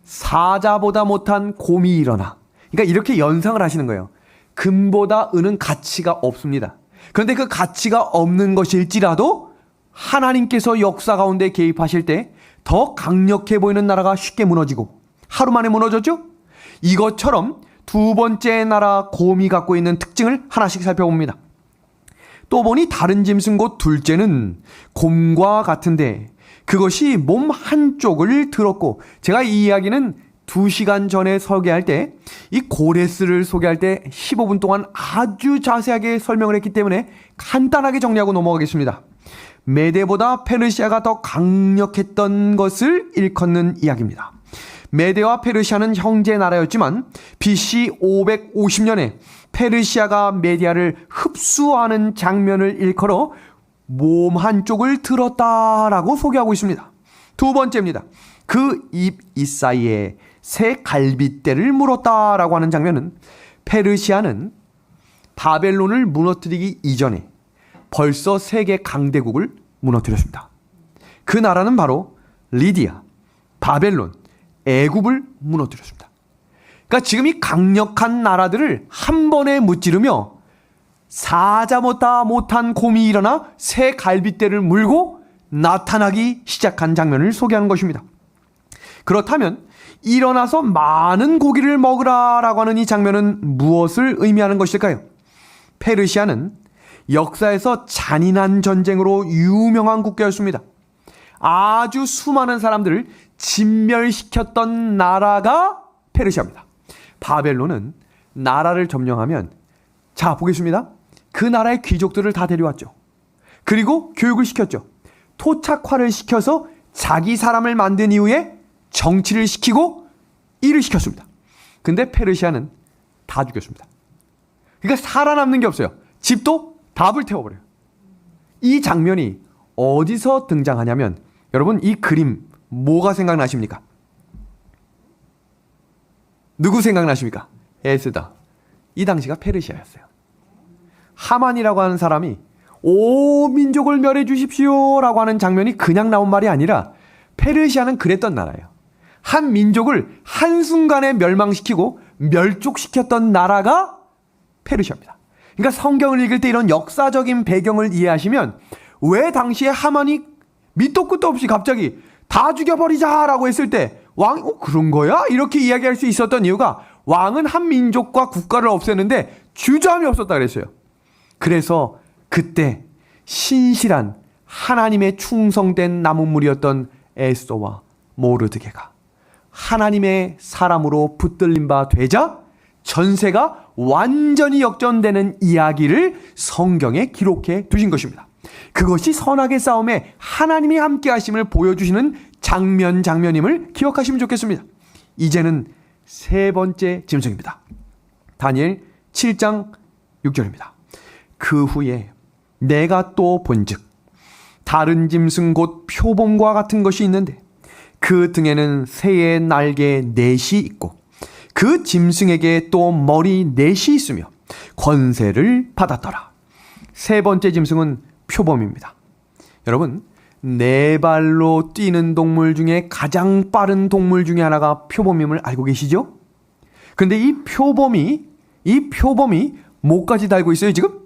사자보다 못한 곰이 일어나, 그러니까 이렇게 연상을 하시는 거예요. 금보다 은은 가치가 없습니다. 그런데 그 가치가 없는 것일지라도 하나님께서 역사 가운데 개입하실 때 더 강력해 보이는 나라가 쉽게 무너지고 하루 만에 무너졌죠? 이것처럼 두 번째 나라 곰이 갖고 있는 특징을 하나씩 살펴봅니다. 또 보니 다른 짐승 곧 둘째는 곰과 같은데 그것이 몸 한쪽을 들었고, 제가 이 이야기는 2시간 전에 소개할 때, 이 고레스를 소개할 때 15분 동안 아주 자세하게 설명을 했기 때문에 간단하게 정리하고 넘어가겠습니다. 메대보다 페르시아가 더 강력했던 것을 일컫는 이야기입니다. 메대와 페르시아는 형제 나라였지만 BC 550년에 페르시아가 메디아를 흡수하는 장면을 일컬어 몸 한쪽을 들었다라고 소개하고 있습니다. 두 번째입니다. 그 입 이사이에 새 갈빗대를 물었다라고 하는 장면은 페르시아는 바벨론을 무너뜨리기 이전에 벌써 세계 강대국을 무너뜨렸습니다. 그 나라는 바로 리디아, 바벨론, 애굽을 무너뜨렸습니다. 그러니까 지금 이 강력한 나라들을 한 번에 무찌르며 사자보다 못한 곰이 일어나 새 갈빗대를 물고 나타나기 시작한 장면을 소개하는 것입니다. 그렇다면 일어나서 많은 고기를 먹으라라고 하는 이 장면은 무엇을 의미하는 것일까요? 페르시아는 역사에서 잔인한 전쟁으로 유명한 국가였습니다. 아주 수많은 사람들을 진멸시켰던 나라가 페르시아입니다. 바벨론은 나라를 점령하면, 자 보겠습니다. 그 나라의 귀족들을 다 데려왔죠. 그리고 교육을 시켰죠. 토착화를 시켜서 자기 사람을 만든 이후에 정치를 시키고 일을 시켰습니다. 근데 페르시아는 다 죽였습니다. 그러니까 살아남는 게 없어요. 집도 다 불태워버려요. 이 장면이 어디서 등장하냐면, 여러분 이 그림 뭐가 생각나십니까? 누구 생각나십니까? 에스더. 이 당시가 페르시아였어요. 하만이라고 하는 사람이 오 민족을 멸해 주십시오 라고 하는 장면이 그냥 나온 말이 아니라 페르시아는 그랬던 나라예요. 한 민족을 한순간에 멸망시키고 멸족시켰던 나라가 페르시아입니다. 그러니까 성경을 읽을 때 이런 역사적인 배경을 이해하시면 왜 당시에 하만이 밑도 끝도 없이 갑자기 다 죽여버리자라고 했을 때 왕이 그런 거야? 이렇게 이야기할 수 있었던 이유가, 왕은 한 민족과 국가를 없애는데 주저함이 없었다 그랬어요. 그래서 그때 신실한 하나님의 충성된 나무물이었던 에스더와 모르드게가 하나님의 사람으로 붙들린 바 되자 전세가 완전히 역전되는 이야기를 성경에 기록해 두신 것입니다. 그것이 선악의 싸움에 하나님이 함께 하심을 보여주시는 장면임을 기억하시면 좋겠습니다. 이제는 세 번째 짐승입니다. 다니엘 7장 6절입니다. 그 후에 내가 또 본즉 다른 짐승 곧 표범과 같은 것이 있는데 그 등에는 새의 날개 넷이 있고 그 짐승에게 또 머리 넷이 있으며 권세를 받았더라. 세 번째 짐승은 표범입니다. 여러분, 네 발로 뛰는 동물 중에 가장 빠른 동물 중에 하나가 표범임을 알고 계시죠? 근데 이 표범이 뭐까지 달고 있어요 지금?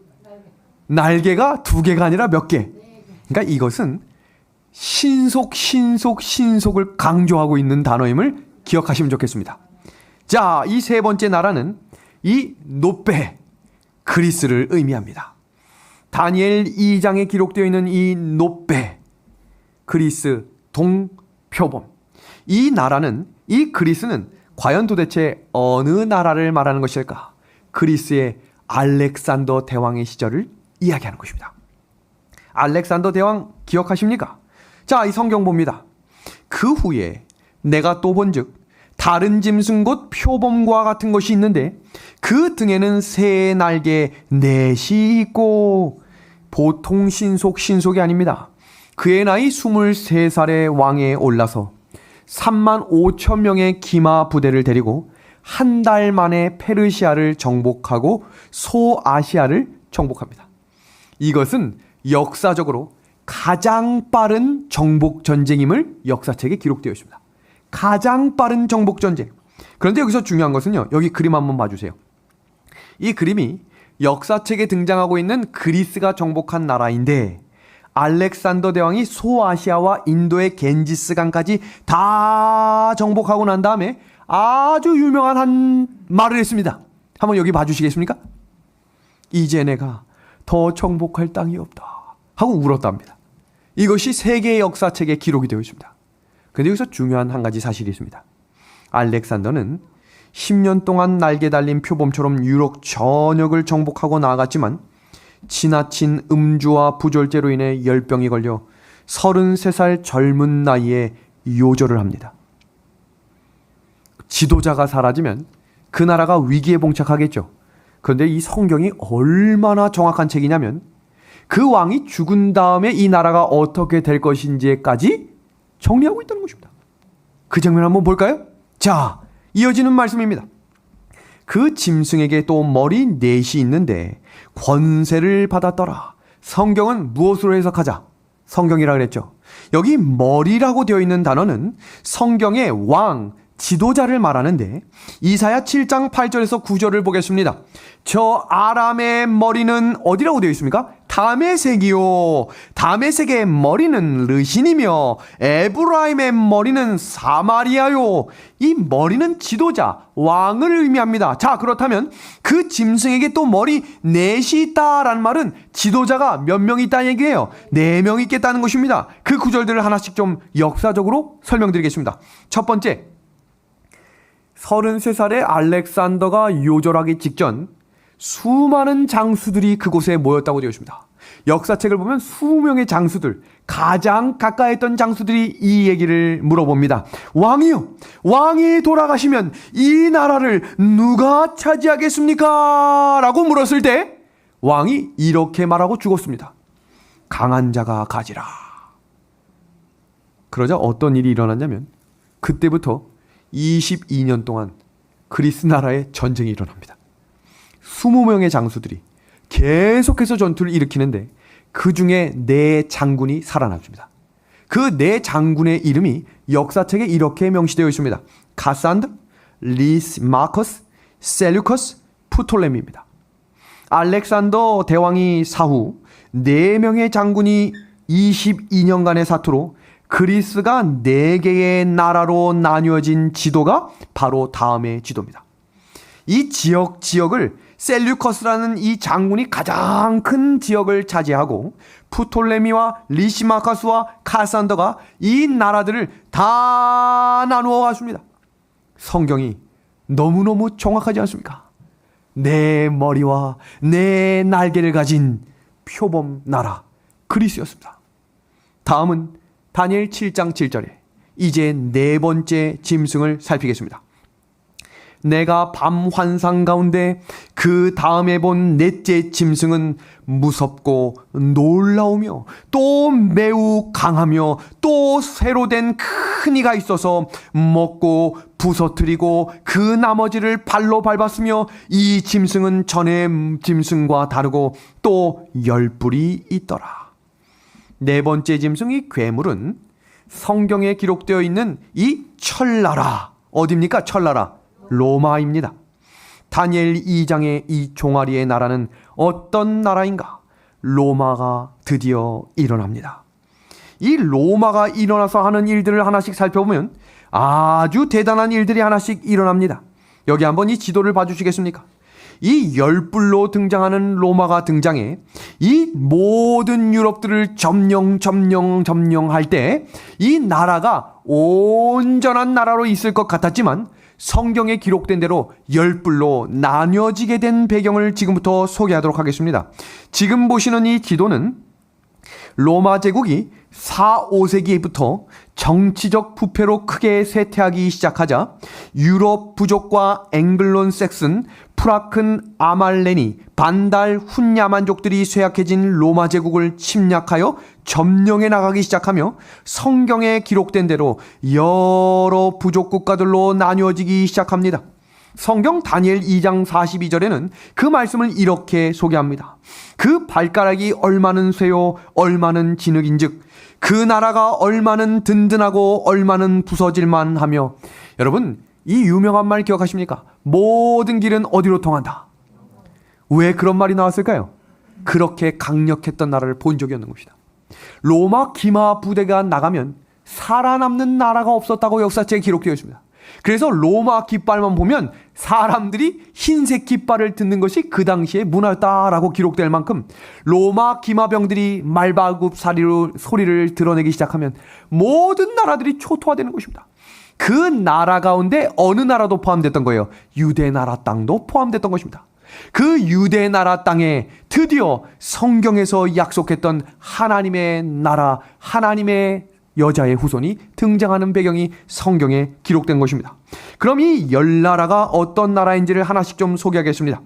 날개가 2개가 아니라 몇 개? 그러니까 이것은 신속을 강조하고 있는 단어임을 기억하시면 좋겠습니다. 자, 이 세 번째 나라는 이 노베, 그리스를 의미합니다. 다니엘 2장에 기록되어 있는 이 노베, 그리스, 동표범. 이 그리스는 과연 도대체 어느 나라를 말하는 것일까? 그리스의 알렉산더 대왕의 시절을 이야기하는 것입니다. 알렉산더 대왕 기억하십니까? 자, 이 성경 봅니다. 그 후에 내가 또 본즉 다른 짐승 곧 표범과 같은 것이 있는데 그 등에는 새의 날개 넷이 있고, 보통 신속이 아닙니다. 그의 나이 23살의 왕에 올라서 3만 5천 명의 기마 부대를 데리고 한 달 만에 페르시아를 정복하고 소아시아를 정복합니다. 이것은 역사적으로 가장 빠른 정복 전쟁임을 역사책에 기록되어 있습니다. 가장 빠른 정복 전쟁. 그런데 여기서 중요한 것은요, 여기 그림 한번 봐주세요. 이 그림이 역사책에 등장하고 있는 그리스가 정복한 나라인데, 알렉산더 대왕이 소아시아와 인도의 겐지스강까지 다 정복하고 난 다음에 아주 유명한 한 말을 했습니다. 한번 여기 봐주시겠습니까? 이제 내가 더 정복할 땅이 없다 하고 울었답니다. 이것이 세계 역사책에 기록이 되어 있습니다. 그런데 여기서 중요한 한 가지 사실이 있습니다. 알렉산더는 10년 동안 날개 달린 표범처럼 유럽 전역을 정복하고 나아갔지만 지나친 음주와 부졸제로 인해 열병이 걸려 33살 젊은 나이에 요절을 합니다. 지도자가 사라지면 그 나라가 위기에 봉착하겠죠. 그런데 이 성경이 얼마나 정확한 책이냐면 그 왕이 죽은 다음에 이 나라가 어떻게 될 것인지까지 정리하고 있다는 것입니다. 그 장면 한번 볼까요? 자, 이어지는 말씀입니다. 그 짐승에게 또 머리 넷이 있는데 권세를 받았더라. 성경은 무엇으로 해석하자? 성경이라 그랬죠. 여기 머리라고 되어 있는 단어는 성경의 왕, 지도자를 말하는데, 이사야 7장 8절에서 9절을 보겠습니다. 저 아람의 머리는 어디라고 되어 있습니까? 다메섹이요. 다메섹의 머리는 르신이며 에브라임의 머리는 사마리아요. 이 머리는 지도자, 왕을 의미합니다. 자, 그렇다면 그 짐승에게 또 머리 넷이 있다라는 말은 지도자가 몇 명 있다는 얘기예요. 4명 있겠다는 것입니다. 그 구절들을 하나씩 좀 역사적으로 설명드리겠습니다. 첫 번째, 33살의 알렉산더가 요절하기 직전 수많은 장수들이 그곳에 모였다고 되어 있습니다. 역사책을 보면 수명의 장수들, 가장 가까이 했던 장수들이 이 얘기를 물어봅니다. 왕이요, 왕이 돌아가시면 이 나라를 누가 차지하겠습니까? 라고 물었을 때 왕이 이렇게 말하고 죽었습니다. 강한 자가 가지라. 그러자 어떤 일이 일어났냐면 그때부터 22년 동안 그리스 나라에 전쟁이 일어납니다. 20명의 장수들이 계속해서 전투를 일으키는데 그 중에 4장군이 살아남습니다. 그 4장군의 이름이 역사책에 이렇게 명시되어 있습니다. 카산드, 리스마커스, 셀루커스, 프톨레미입니다. 알렉산더 대왕이 사후 4명의 장군이 22년간의 사투로 그리스가 4개의 나라로 나뉘어진 지도가 바로 다음의 지도입니다. 이 지역을 셀류커스라는 이 장군이 가장 큰 지역을 차지하고 프톨레미와 리시마카스와 카산더가 이 나라들을 다 나누어 갔습니다. 성경이 너무너무 정확하지 않습니까? 내 머리와 내 날개를 가진 표범 나라 그리스였습니다. 다음은 다니엘 7장 7절에 이제 네 번째 짐승을 살피겠습니다. 내가 밤 환상 가운데 그 다음에 본 넷째 짐승은 무섭고 놀라우며 또 매우 강하며 또 새로 된 큰 이가 있어서 먹고 부서뜨리고 그 나머지를 발로 밟았으며 이 짐승은 전의 짐승과 다르고 또 10뿔이 있더라. 네 번째 짐승이 괴물은 성경에 기록되어 있는 이 철나라, 어디입니까? 철나라, 로마입니다. 다니엘 2장의 이 종아리의 나라는 어떤 나라인가? 로마가 드디어 일어납니다. 이 로마가 일어나서 하는 일들을 하나씩 살펴보면 아주 대단한 일들이 하나씩 일어납니다. 여기 한번 이 지도를 봐주시겠습니까? 이 10뿔로 등장하는 로마가 등장해 이 모든 유럽들을 점령할 때 이 나라가 온전한 나라로 있을 것 같았지만 성경에 기록된 대로 10뿔로 나뉘어지게 된 배경을 지금부터 소개하도록 하겠습니다. 지금 보시는 이 지도는 로마 제국이 4, 5세기부터 정치적 부패로 크게 쇠퇴하기 시작하자 유럽 부족과 앵글론 섹슨, 프라큰 아말레니, 반달, 훈야만족들이 쇠약해진 로마 제국을 침략하여 점령해 나가기 시작하며 성경에 기록된 대로 여러 부족 국가들로 나뉘어지기 시작합니다. 성경 다니엘 2장 42절에는 그 말씀을 이렇게 소개합니다. 그 발가락이 얼마는 쇠요 얼마는 진흙인즉 그 나라가 얼마는 든든하고 얼마는 부서질만 하며. 여러분, 이 유명한 말 기억하십니까? 모든 길은 어디로 통한다. 왜 그런 말이 나왔을까요? 그렇게 강력했던 나라를 본 적이 없는 것이다. 로마 기마 부대가 나가면 살아남는 나라가 없었다고 역사책에 기록되어 있습니다. 그래서 로마 깃발만 보면 사람들이 흰색 깃발을 듣는 것이 그 당시의 문화였다라고 기록될 만큼 로마 기마병들이 말발굽사리로 소리를 드러내기 시작하면 모든 나라들이 초토화되는 것입니다. 그 나라 가운데 어느 나라도 포함됐던 거예요. 유대 나라 땅도 포함됐던 것입니다. 그 유대 나라 땅에 드디어 성경에서 약속했던 하나님의 나라, 하나님의 여자의 후손이 등장하는 배경이 성경에 기록된 것입니다. 그럼 이 10나라가 어떤 나라인지를 하나씩 좀 소개하겠습니다.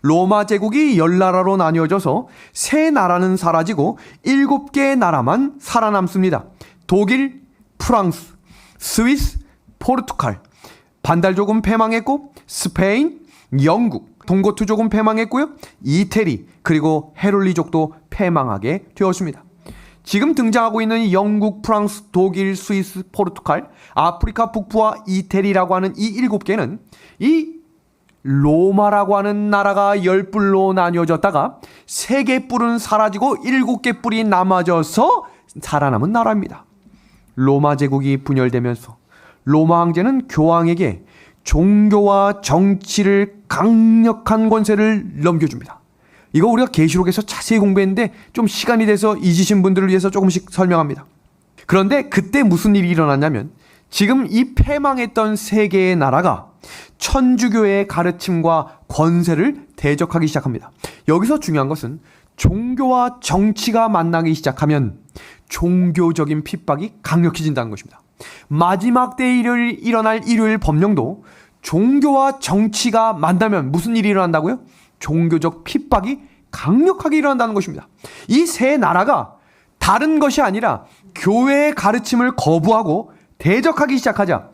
로마 제국이 10나라로 나뉘어져서 3나라는 사라지고 7개의 나라만 살아남습니다. 독일, 프랑스, 스위스, 포르투갈, 반달족은 패망했고 스페인, 영국, 동고투족은 패망했고요. 이태리, 그리고 헤룰리족도 패망하게 되었습니다. 지금 등장하고 있는 영국, 프랑스, 독일, 스위스, 포르투갈, 아프리카 북부와 이태리라고 하는 이 7개는 이 로마라고 하는 나라가 10뿔로 나뉘어졌다가 3개 뿔은 사라지고 7개 뿔이 남아져서 살아남은 나라입니다. 로마 제국이 분열되면서 로마 황제는 교황에게 종교와 정치를 강력한 권세를 넘겨줍니다. 이거 우리가 계시록에서 자세히 공부했는데 좀 시간이 돼서 잊으신 분들을 위해서 조금씩 설명합니다. 그런데 그때 무슨 일이 일어났냐면 지금 이 패망했던 3개의 나라가 천주교의 가르침과 권세를 대적하기 시작합니다. 여기서 중요한 것은 종교와 정치가 만나기 시작하면 종교적인 핍박이 강력해진다는 것입니다. 마지막 때에 일어날 일요일 법령도 종교와 정치가 만나면 무슨 일이 일어난다고요? 종교적 핍박이 강력하게 일어난다는 것입니다. 이 3나라가 다른 것이 아니라 교회의 가르침을 거부하고 대적하기 시작하자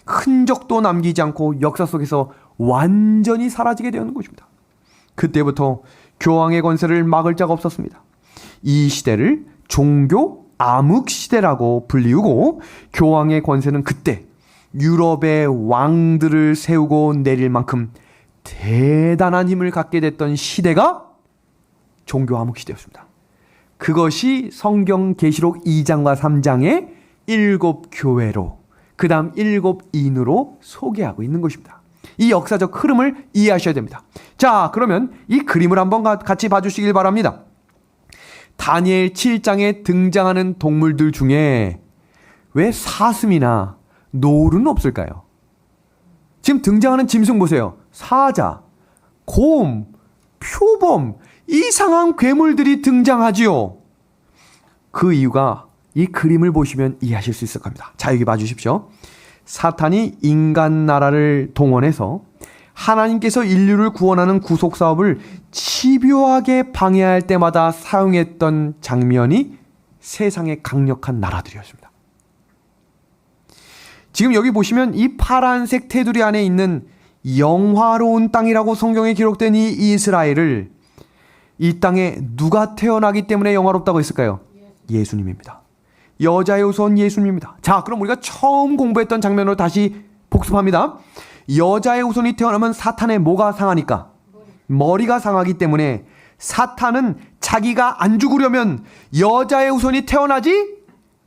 흔적도 남기지 않고 역사 속에서 완전히 사라지게 되는 것입니다. 그때부터 교황의 권세를 막을 자가 없었습니다. 이 시대를 종교 암흑 시대라고 불리우고 교황의 권세는 그때 유럽의 왕들을 세우고 내릴 만큼 대단한 힘을 갖게 됐던 시대가 종교 암흑 시대였습니다. 그것이 성경 계시록 2장과 3장의 7교회로 그 다음 7인으로 소개하고 있는 것입니다. 이 역사적 흐름을 이해하셔야 됩니다. 자, 그러면 이 그림을 한번 같이 봐주시길 바랍니다. 다니엘 7장에 등장하는 동물들 중에 왜 사슴이나 노루는 없을까요? 지금 등장하는 짐승 보세요. 사자, 곰, 표범, 이상한 괴물들이 등장하지요. 그 이유가 이 그림을 보시면 이해하실 수 있을 겁니다. 자, 여기 봐주십시오. 사탄이 인간 나라를 동원해서 하나님께서 인류를 구원하는 구속 사업을 집요하게 방해할 때마다 사용했던 장면이 세상의 강력한 나라들이었습니다. 지금 여기 보시면 이 파란색 테두리 안에 있는 영화로운 땅이라고 성경에 기록된 이 이스라엘을 이 땅에 누가 태어나기 때문에 영화롭다고 했을까요? 예수님입니다. 여자의 후손 예수님입니다. 자, 그럼 우리가 처음 공부했던 장면으로 다시 복습합니다. 여자의 후손이 태어나면 사탄의 뭐가 상하니까? 머리가 상하기 때문에 사탄은 자기가 안 죽으려면 여자의 후손이 태어나지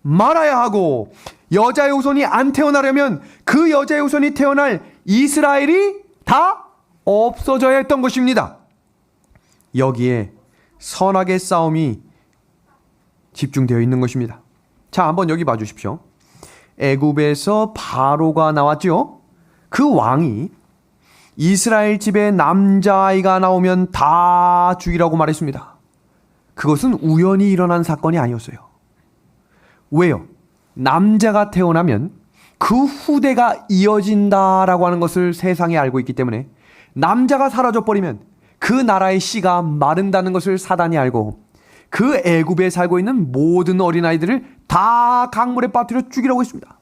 말아야 하고, 여자의 후손이 안 태어나려면 그 여자의 후손이 태어날 이스라엘이 다 없어져야 했던 것입니다. 여기에 선악의 싸움이 집중되어 있는 것입니다. 자, 한번 여기 봐주십시오. 애굽에서 바로가 나왔죠. 그 왕이 이스라엘 집에 남자아이가 나오면 다 죽이라고 말했습니다. 그것은 우연히 일어난 사건이 아니었어요. 왜요? 남자가 태어나면 그 후대가 이어진다라고 하는 것을 세상에 알고 있기 때문에, 남자가 사라져버리면 그 나라의 씨가 마른다는 것을 사단이 알고 그 애굽에 살고 있는 모든 어린아이들을 다 강물에 빠뜨려 죽이라고 했습니다.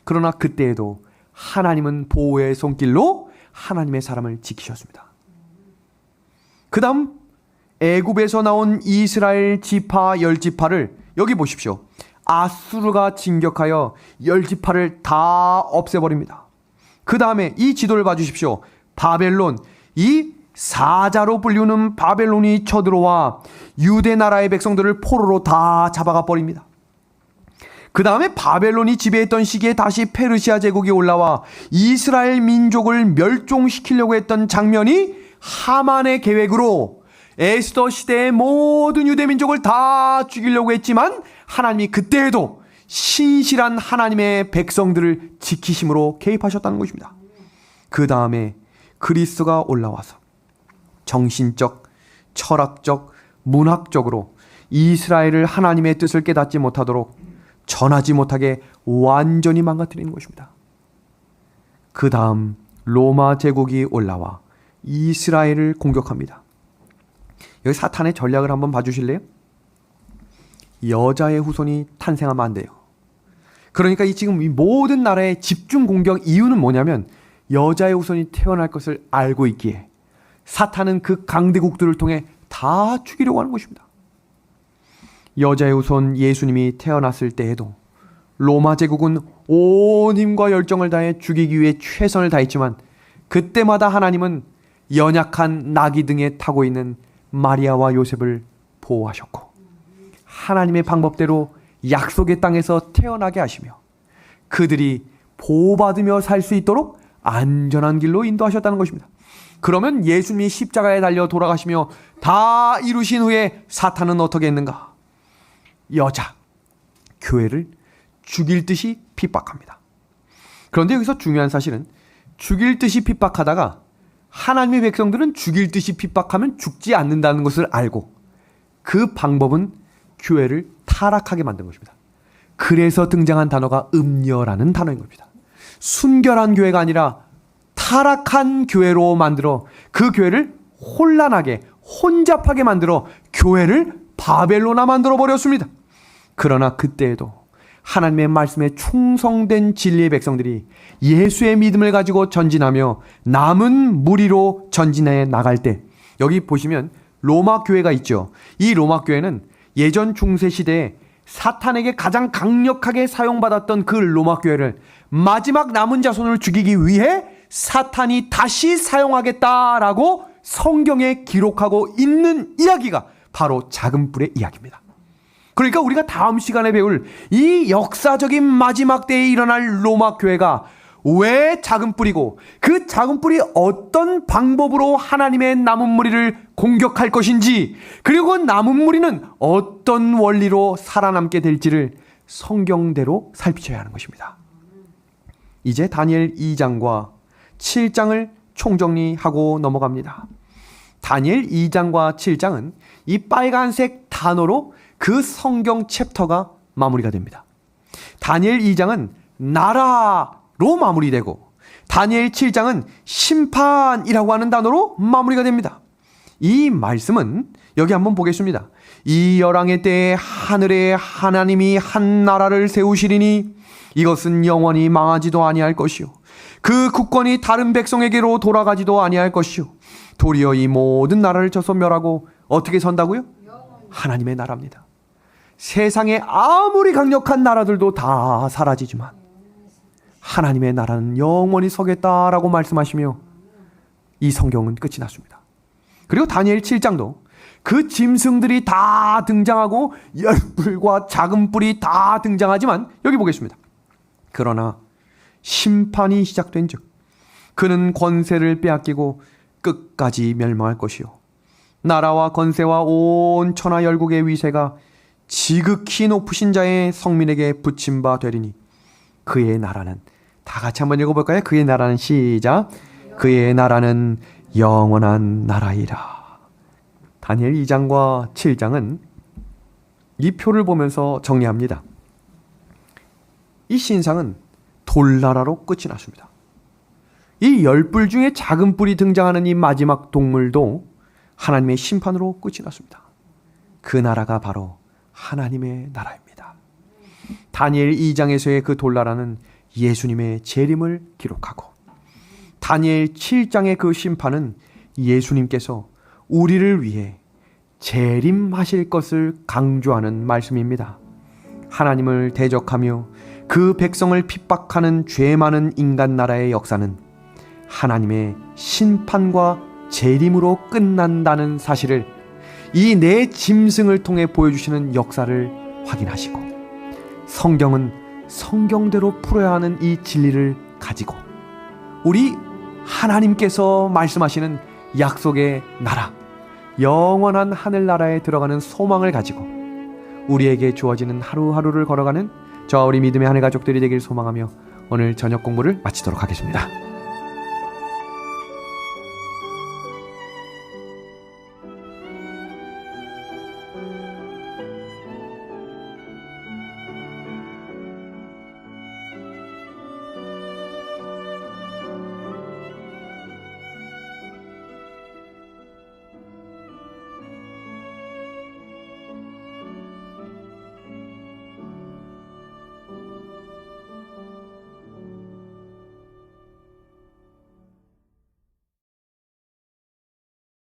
그러나 그때에도 하나님은 보호의 손길로 하나님의 사람을 지키셨습니다. 그 다음 애굽에서 나온 이스라엘 지파 10지파를 여기 보십시오. 아수르가 진격하여 10지파를 다 없애버립니다. 그 다음에 이 지도를 봐주십시오. 바벨론, 이 사자로 불리우는 바벨론이 쳐들어와 유대 나라의 백성들을 포로로 다 잡아가 버립니다. 그 다음에 바벨론이 지배했던 시기에 다시 페르시아 제국이 올라와 이스라엘 민족을 멸종시키려고 했던 장면이 하만의 계획으로 에스더 시대의 모든 유대 민족을 다 죽이려고 했지만, 하나님이 그때에도 신실한 하나님의 백성들을 지키심으로 개입하셨다는 것입니다. 그 다음에 그리스도가 올라와서 정신적, 철학적, 문학적으로 이스라엘을 하나님의 뜻을 깨닫지 못하도록, 전하지 못하게 완전히 망가뜨리는 것입니다. 그 다음 로마 제국이 올라와 이스라엘을 공격합니다. 여기 사탄의 전략을 한번 봐주실래요? 여자의 후손이 탄생하면 안 돼요. 그러니까 지금 이 모든 나라의 집중 공격 이유는 뭐냐면, 여자의 후손이 태어날 것을 알고 있기에 사탄은 그 강대국들을 통해 다 죽이려고 하는 것입니다. 여자의 후손 예수님이 태어났을 때에도 로마 제국은 온 힘과 열정을 다해 죽이기 위해 최선을 다했지만, 그때마다 하나님은 연약한 나귀 등에 타고 있는 마리아와 요셉을 보호하셨고, 하나님의 방법대로 약속의 땅에서 태어나게 하시며 그들이 보호받으며 살 수 있도록 안전한 길로 인도하셨다는 것입니다. 그러면 예수님이 십자가에 달려 돌아가시며 다 이루신 후에 사탄은 어떻게 했는가? 여자, 교회를 죽일 듯이 핍박합니다. 그런데 여기서 중요한 사실은, 죽일 듯이 핍박하다가 하나님의 백성들은 죽일 듯이 핍박하면 죽지 않는다는 것을 알고 그 방법은 교회를 타락하게 만든 것입니다. 그래서 등장한 단어가 음녀라는 단어인 겁니다. 순결한 교회가 아니라 타락한 교회로 만들어 그 교회를 혼란하게, 혼잡하게 만들어 교회를 바벨로나 만들어 버렸습니다. 그러나 그때에도 하나님의 말씀에 충성된 진리의 백성들이 예수의 믿음을 가지고 전진하며 남은 무리로 전진해 나갈 때, 여기 보시면 로마 교회가 있죠. 이 로마 교회는 예전 중세 시대에 사탄에게 가장 강력하게 사용받았던 그 로마 교회를 마지막 남은 자손을 죽이기 위해 사탄이 다시 사용하겠다라고 성경에 기록하고 있는 이야기가 바로 작은 뿔의 이야기입니다. 그러니까 우리가 다음 시간에 배울 이 역사적인 마지막 때에 일어날 로마 교회가 왜 작은 뿔이고, 그 작은 뿔이 어떤 방법으로 하나님의 남은 무리를 공격할 것인지, 그리고 남은 무리는 어떤 원리로 살아남게 될지를 성경대로 살피셔야 하는 것입니다. 이제 다니엘 2장과 7장을 총정리하고 넘어갑니다. 다니엘 2장과 7장은 이 빨간색 단어로 그 성경 챕터가 마무리가 됩니다. 다니엘 2장은 나라로 마무리되고 다니엘 7장은 심판이라고 하는 단어로 마무리가 됩니다. 이 말씀은 여기 한번 보겠습니다. 이 열왕의 때에 하늘에 하나님이 한 나라를 세우시리니 이것은 영원히 망하지도 아니할 것이요 그 국권이 다른 백성에게로 돌아가지도 아니할 것이요 도리어 이 모든 나라를 쳐서 멸하고 어떻게 선다고요? 하나님의 나라입니다. 세상에 아무리 강력한 나라들도 다 사라지지만 하나님의 나라는 영원히 서겠다라고 말씀하시며 이 성경은 끝이 났습니다. 그리고 다니엘 7장도 그 짐승들이 다 등장하고 열불과 작은 뿔이 다 등장하지만 여기 보겠습니다. 그러나 심판이 시작된 즉 그는 권세를 빼앗기고 끝까지 멸망할 것이요 나라와 권세와 온 천하 열국의 위세가 지극히 높으신 자의 성민에게 붙임 바 되리니 그의 나라는 다 같이 한번 읽어볼까요? 그의 나라는 시작 그의 나라는 영원한 나라이라. 다니엘 2장과 7장은 이 표를 보면서 정리합니다. 이 신상은 돌나라로 끝이 났습니다. 이 열뿔 중에 작은 뿔이 등장하는 이 마지막 동물도 하나님의 심판으로 끝이 났습니다. 그 나라가 바로 하나님의 나라입니다. 다니엘 2장에서의 그 돌나라는 예수님의 재림을 기록하고 다니엘 7장의 그 심판은 예수님께서 우리를 위해 재림하실 것을 강조하는 말씀입니다. 하나님을 대적하며 그 백성을 핍박하는 죄 많은 인간 나라의 역사는 하나님의 심판과 재림으로 끝난다는 사실을 이 네 짐승을 통해 보여주시는 역사를 확인하시고 성경은 성경대로 풀어야 하는 이 진리를 가지고 우리 하나님께서 말씀하시는 약속의 나라, 영원한 하늘나라에 들어가는 소망을 가지고 우리에게 주어지는 하루하루를 걸어가는 저와 우리 믿음의 하늘 가족들이 되길 소망하며 오늘 저녁 공부를 마치도록 하겠습니다.